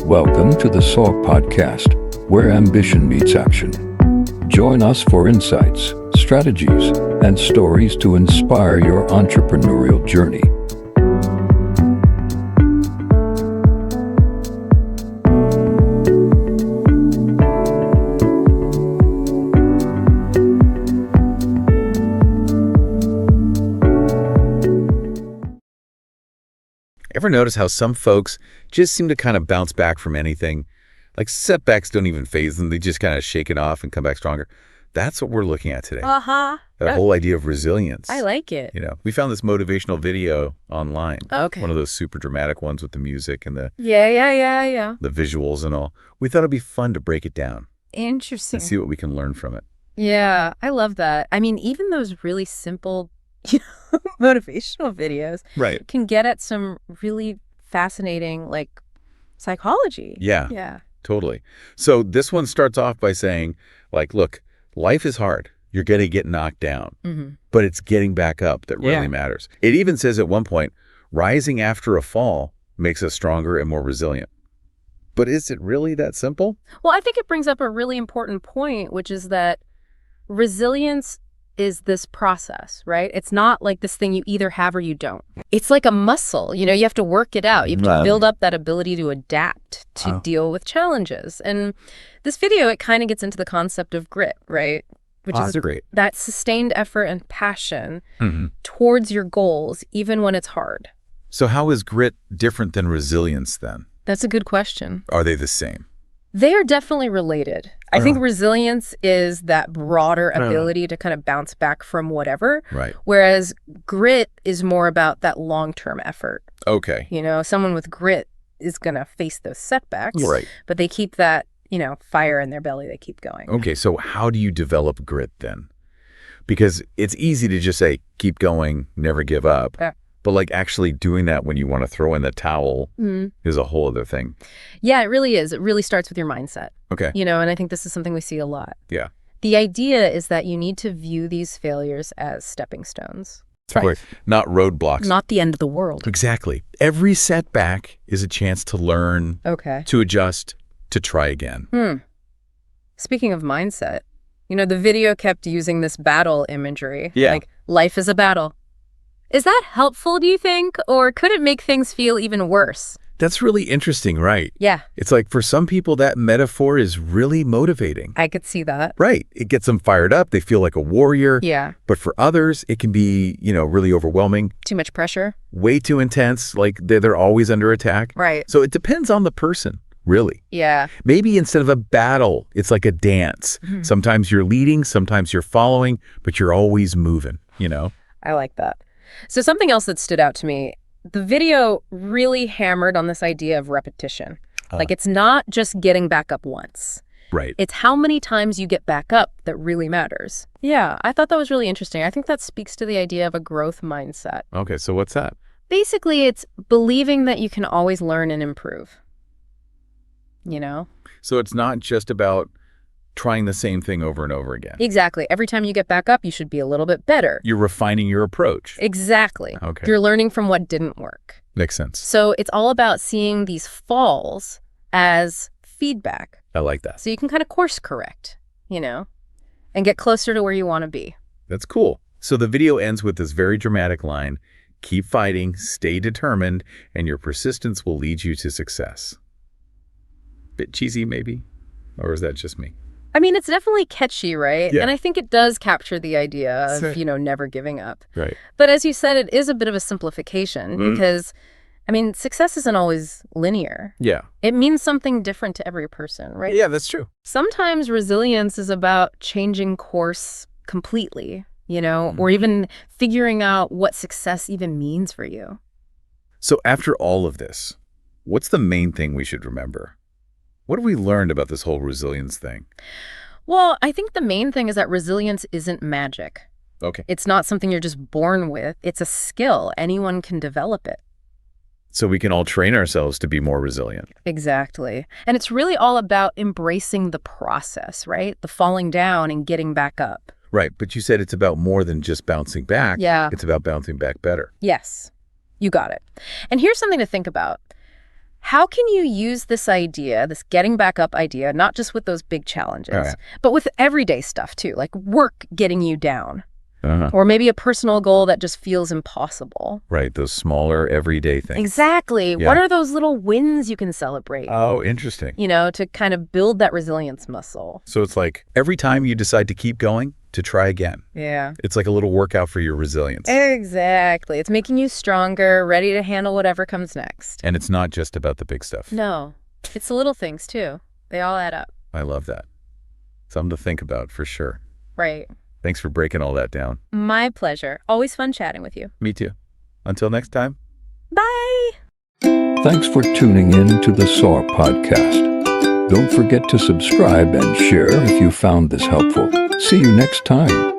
Welcome to the SOA podcast, where ambition meets action. Join us for insights, strategies, and stories to inspire your entrepreneurial journey. Ever notice how some folks just seem to kind of bounce back from anything? Like setbacks don't even faze them. They just kind of shake it off and come back stronger. That's what we're looking at today. Uh-huh. That whole idea of resilience. I like it. We found this motivational video online. Okay. One of those super dramatic ones with the music and the Yeah. visuals and all. We thought it'd be fun to break it down Interesting. and see what we can learn from it. Yeah, I love that. I mean, even those really simple motivational videos Right. can get at some really fascinating, psychology. Yeah. Totally. So this one starts off by saying, look, life is hard. You're going to get knocked down, but it's getting back up that really matters. It even says at one point, rising after a fall makes us stronger and more resilient. But is it really that simple? Well, I think it brings up a really important point, which is that resilience is this process, right? It's not like this thing you either have or you don't. It's like a muscle, you have to work it out. You have to build up that ability to adapt, to deal with challenges. And this video, it kind of gets into the concept of grit, right? Which is great. That sustained effort and passion towards your goals, even when it's hard. So how is grit different than resilience then? That's a good question. Are they the same? They are definitely related. I think resilience is that broader ability to kind of bounce back from whatever. Right. Whereas grit is more about that long-term effort. Okay. Someone with grit is going to face those setbacks. Right. But they keep that, fire in their belly. They keep going. Okay. So how do you develop grit then? Because it's easy to just say, keep going, never give up. Yeah. But actually doing that when you want to throw in the towel is a whole other thing. Yeah, it really is. It really starts with your mindset. Okay. And I think this is something we see a lot. Yeah. The idea is that you need to view these failures as stepping stones. That's right. Not roadblocks. Not the end of the world. Exactly. Every setback is a chance to learn, to adjust, to try again. Speaking of mindset, the video kept using this battle imagery. Yeah. Like, life is a battle. Is that helpful, do you think? Or could it make things feel even worse? That's really interesting, right? Yeah. It's like for some people, that metaphor is really motivating. I could see that. Right. It gets them fired up. They feel like a warrior. Yeah. But for others, it can be, really overwhelming. Too much pressure. Way too intense. Like they're always under attack. Right. So it depends on the person, really. Yeah. Maybe instead of a battle, it's like a dance. Sometimes you're leading, sometimes you're following, but you're always moving, I like that. So something else that stood out to me, the video really hammered on this idea of repetition. It's not just getting back up once. Right. It's how many times you get back up that really matters. Yeah, I thought that was really interesting. I think that speaks to the idea of a growth mindset. Okay, so what's that? Basically, it's believing that you can always learn and improve. So it's not just about trying the same thing over and over again. Exactly. Every time you get back up, you should be a little bit better. You're refining your approach. Exactly. Okay. You're learning from what didn't work. Makes sense. So it's all about seeing these falls as feedback. I like that. So you can kind of course correct, and get closer to where you want to be. That's cool. So the video ends with this very dramatic line, keep fighting, stay determined, and your persistence will lead you to success. Bit cheesy, maybe? Or is that just me? I mean, it's definitely catchy, right? Yeah. And I think it does capture the idea of, never giving up. Right. But as you said, it is a bit of a simplification because, success isn't always linear. Yeah. It means something different to every person, right? Yeah, that's true. Sometimes resilience is about changing course completely, or even figuring out what success even means for you. So after all of this, what's the main thing we should remember? What have we learned about this whole resilience thing? Well, I think the main thing is that resilience isn't magic. Okay. It's not something you're just born with. It's a skill. Anyone can develop it. So we can all train ourselves to be more resilient. Exactly. And it's really all about embracing the process, right? The falling down and getting back up. Right. But you said it's about more than just bouncing back. Yeah. It's about bouncing back better. Yes. You got it. And here's something to think about. how can you use this idea, this getting back up idea, not just with those big challenges, but with everyday stuff too, like work getting you down, or maybe a personal goal that just feels impossible. Right, those smaller everyday things. Exactly. Yeah. What are those little wins you can celebrate? Oh, interesting. To kind of build that resilience muscle. So it's like every time you decide to keep going, to try again. Yeah. It's like a little workout for your resilience. Exactly. It's making you stronger, ready to handle whatever comes next. And it's not just about the big stuff. No. It's the little things too. They all add up. I love that. Something to think about for sure. Right. Thanks for breaking all that down. My pleasure. Always fun chatting with you. Me too. Until next time. Bye. Thanks for tuning in to the SOA podcast. Don't forget to subscribe and share if you found this helpful. See you next time.